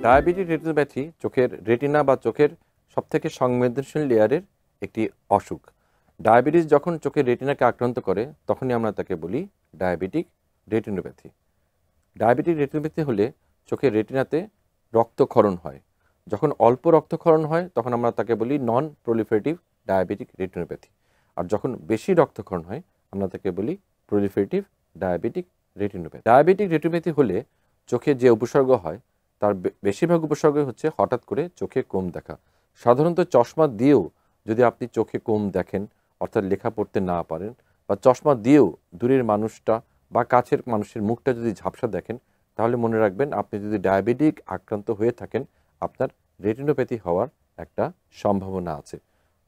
Diabetic retinopathy চোখের retina বা চোখের সবথেকে সংবেদনশীল লেয়ারের একটি অসুখ। ডায়াবেটিস যখন চোখের রেটিনাকে আক্রান্ত করে তখনই আমরা তাকে বলি ডায়াবেটিক রেটিনোপ্যাথি। ডায়াবেটিক রেটিনোপ্যাথি হলে চোখের রেটিনাতে রক্তক্ষরণ হয়। যখন অল্প রক্তক্ষরণ হয় তখন আমরা তাকে বলি নন প্রলিফারেটিভ ডায়াবেটিক রেটিনোপ্যাথি। আর যখন বেশি রক্তক্ষরণ হয় আমরা তাকে বলি proliferative diabetic retinopathy. Diabetic retinopathy হলে চোখে যে উপসর্গ হয় তার বেশিরভাগ উপসর্গই হচ্ছে হঠাৎ করে চোখে কম দেখা। সাধারণত চশমা দিয়েও যদি আপনি চোখে কম দেখেন, অর্থাৎ লেখা পড়তে না পারেন, বা চশমা দিয়েও দূরের মানুষটা বা কাছের মানুষের মুখটা যদি ঝাপসা দেখেন, তাহলে মনে রাখবেন আপনি যদি ডায়াবেটিক আক্রান্ত হয়ে থাকেন আপনার রেটিনোপ্যাথি হওয়ার একটা সম্ভাবনা আছে।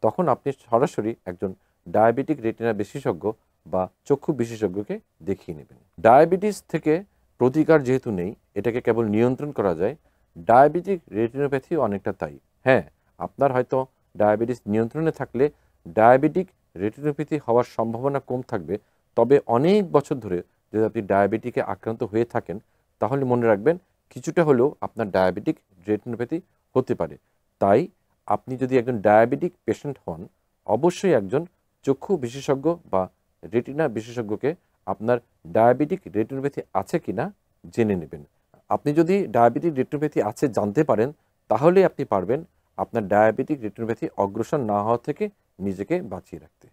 তখন আপনি সরাসরি একজন ডায়াবেটিক রেটিনা বিশেষজ্ঞ বা চক্ষু বিশেষজ্ঞকে দেখিয়ে নেবেন। ডায়াবেটিস থেকে প্রতিকার যেহেতু নেই, এটাকে কেবল নিয়ন্ত্রণ করা যায়। ডায়াবেটিক রেটিনোপ্যাথি অনেকটা তাই। হ্যাঁ, আপনার হয়তো ডায়াবেটিস নিয়ন্ত্রণে থাকলে ডায়াবেটিক রেটিনোপ্যাথি হওয়ার সম্ভাবনা কম থাকবে, তবে অনেক বছর ধরে যদি আপনি ডায়াবেটিকে আক্রান্ত হয়ে থাকেন তাহলে মনে রাখবেন কিছুটা হলেও আপনার ডায়াবেটিক রেটিনোপ্যাথি হতে পারে। তাই আপনি যদি একজন ডায়াবেটিক পেশেন্ট হন, অবশ্যই একজন চক্ষু বিশেষজ্ঞ বা রেটিনা বিশেষজ্ঞকে আপনার ডায়াবেটিক রেটিনোপ্যাথি আছে কিনা জেনে নেবেন। আপনি যদি ডায়াবেটিক রেটিনোপ্যাথি আছে জানতে পারেন তাহলে আপনি পারবেন আপনার ডায়াবেটিক রেটিনোপ্যাথি অগ্রসর না হওয়া থেকে নিজেকে বাঁচিয়ে রাখতে।